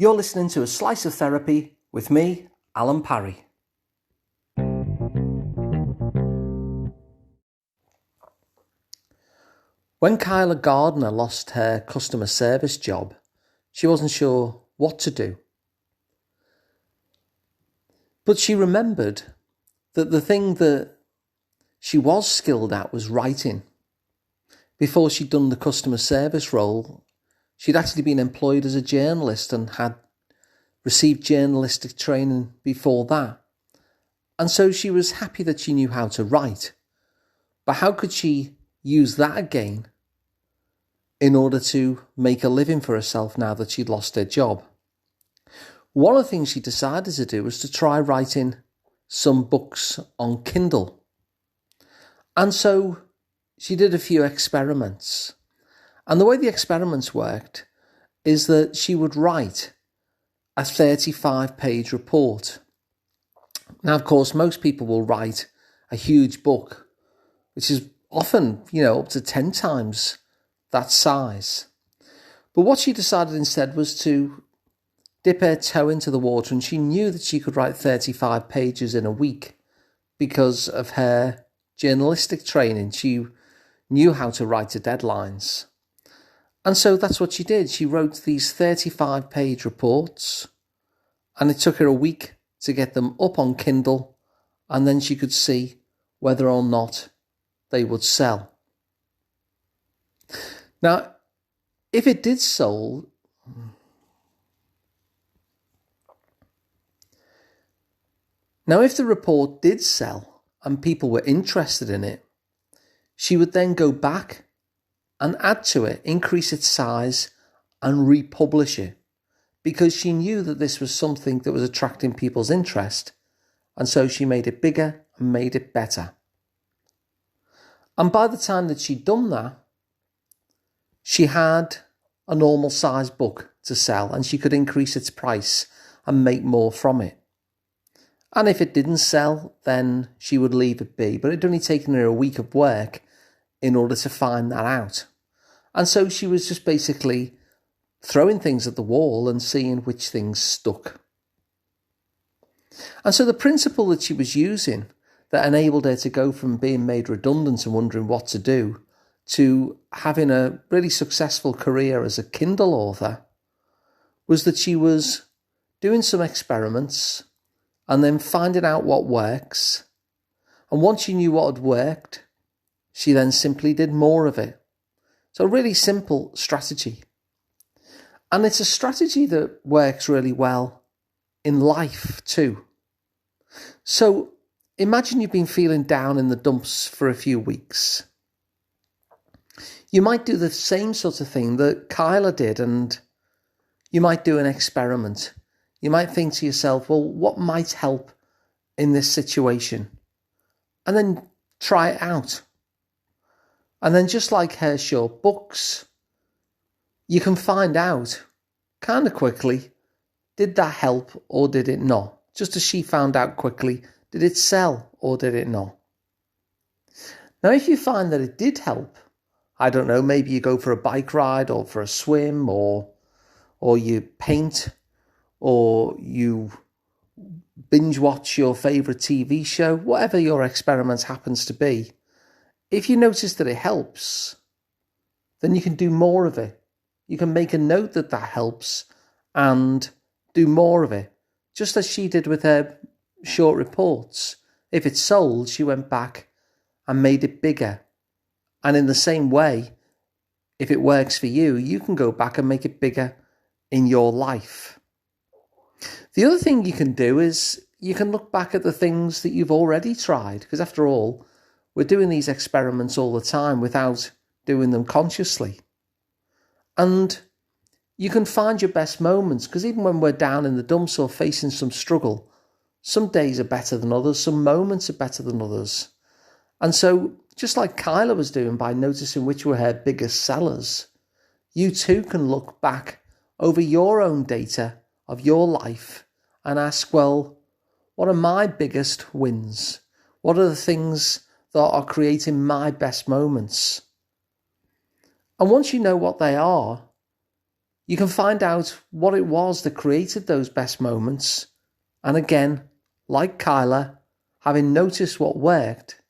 You're listening to A Slice of Therapy with me, Alun Parry. When Kyla Gardner lost her customer service job, she wasn't sure what to do. But she remembered that the thing that she was skilled at was writing. Before she'd done the customer service role, she'd actually been employed as a journalist and had received journalistic training before that. And so she was happy that she knew how to write. But how could she use that again in order to make a living for herself now that she'd lost her job? One of the things she decided to do was to try writing some books on Kindle. And so she did a few experiments. And the way the experiments worked is that she would write a 35-page report. Now, of course, most people will write a huge book, which is often, up to 10 times that size. But what she decided instead was to dip her toe into the water, and she knew that she could write 35 pages in a week because of her journalistic training. She knew how to write to deadlines. And so that's what she did. She wrote these 35-page reports, and it took her a week to get them up on Kindle, and then she could see whether or not they would sell. Now, if it did sell, if the report did sell and people were interested in it, she would then go back and add to it, increase its size and republish it, because she knew that this was something that was attracting people's interest, and so she made it bigger and made it better. And by the time that she'd done that, she had a normal size book to sell, and she could increase its price and make more from it. And if it didn't sell, then she would leave it be. But it had only taken her a week of work in order to find that out. And so she was just basically throwing things at the wall and seeing which things stuck. And so the principle that she was using that enabled her to go from being made redundant and wondering what to do to having a really successful career as a Kindle author was that she was doing some experiments and then finding out what works. And once she knew what had worked, she then simply did more of it. So a really simple strategy. And it's a strategy that works really well in life too. So imagine you've been feeling down in the dumps for a few weeks. You might do the same sort of thing that Kyla did, and you might do an experiment. You might think to yourself, well, what might help in this situation? And then try it out. And then just like her short books, you can find out kind of quickly, did that help or did it not? Just as she found out quickly, did it sell or did it not? Now, if you find that it did help, I don't know, maybe you go for a bike ride or for a swim or you paint or you binge watch your favourite TV show, whatever your experiment happens to be. If you notice that it helps, then you can do more of it. You can make a note that helps and do more of it, just as she did with her short reports. If it sold, she went back and made it bigger. And in the same way, if it works for you, you can go back and make it bigger in your life. The other thing you can do is you can look back at the things that you've already tried, because after all, we're doing these experiments all the time without doing them consciously. And you can find your best moments, because even when we're down in the dumps or facing some struggle, some days are better than others, some moments are better than others. And so, just like Kyla was doing by noticing which were her biggest sellers, you too can look back over your own data of your life and ask, well, what are my biggest wins? What are the things that are creating my best moments? And once you know what they are, you can find out what it was that created those best moments. And again, like Kyla, having noticed what worked,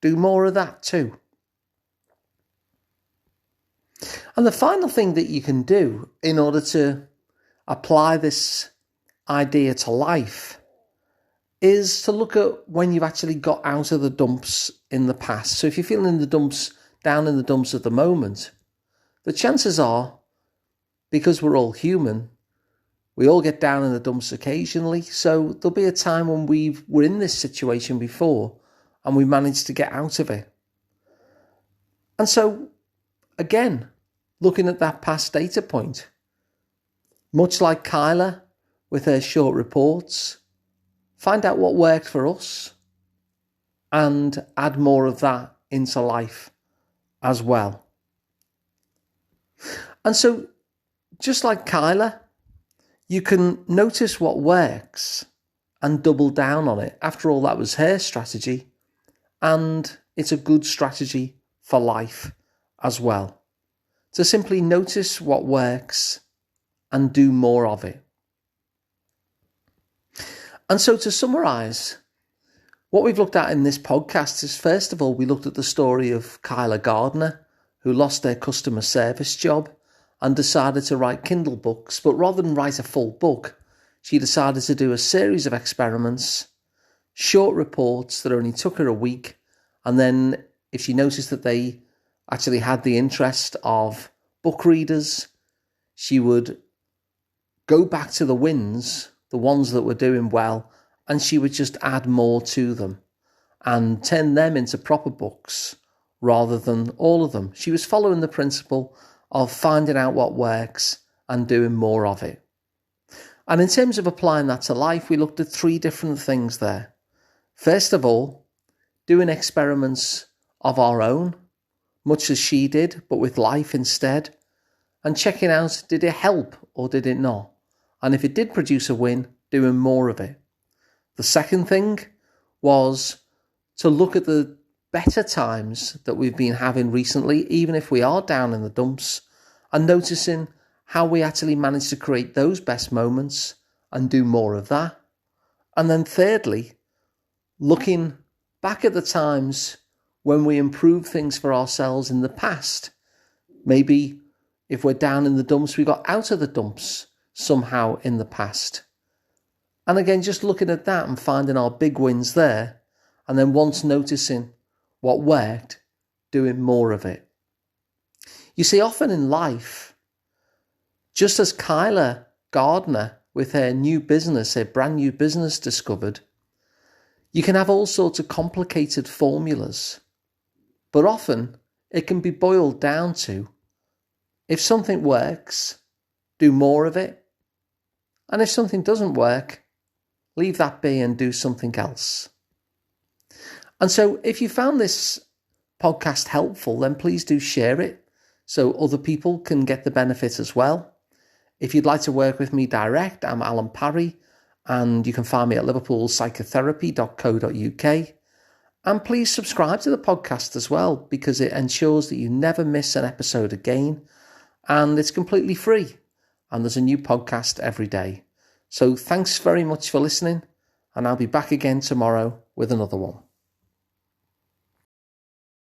do more of that too. And the final thing that you can do in order to apply this idea to life is to look at when you've actually got out of the dumps in the past. So if you're feeling down in the dumps at the moment, the chances are, because we're all human, we all get down in the dumps occasionally. So there'll be a time when we're in this situation before and we managed to get out of it. And so, again, looking at that past data point, much like Kyla with her short reports, find out what worked for us and add more of that into life as well. And so, just like Kyla, you can notice what works and double down on it. After all, that was her strategy, and it's a good strategy for life as well. To simply notice what works and do more of it. And so to summarise, what we've looked at in this podcast is, first of all, we looked at the story of Kyla Gardner, who lost their customer service job and decided to write Kindle books. But rather than write a full book, she decided to do a series of experiments, short reports that only took her a week. And then if she noticed that they actually had the interest of book readers, she would go back to the wins, the ones that were doing well, and she would just add more to them and turn them into proper books rather than all of them. She was following the principle of finding out what works and doing more of it. And in terms of applying that to life, we looked at 3 different things there. First of all, doing experiments of our own, much as she did, but with life instead, and checking out, did it help or did it not? And if it did produce a win, doing more of it. The second thing was to look at the better times that we've been having recently, even if we are down in the dumps, and noticing how we actually managed to create those best moments and do more of that. And then thirdly, looking back at the times when we improved things for ourselves in the past. Maybe if we're down in the dumps, we got out of the dumps somehow in the past. And again, just looking at that and finding our big wins there, and then once noticing what worked, doing more of it. You see, often in life, just as Kyla Gardner with her new business, her brand new business discovered, you can have all sorts of complicated formulas, but often it can be boiled down to, if something works, do more of it, and if something doesn't work, leave that be and do something else. And so if you found this podcast helpful, then please do share it so other people can get the benefit as well. If you'd like to work with me direct, I'm Alun Parry, and you can find me at liverpoolpsychotherapy.co.uk. And please subscribe to the podcast as well, because it ensures that you never miss an episode again, and it's completely free, and there's a new podcast every day. So thanks very much for listening, and I'll be back again tomorrow with another one.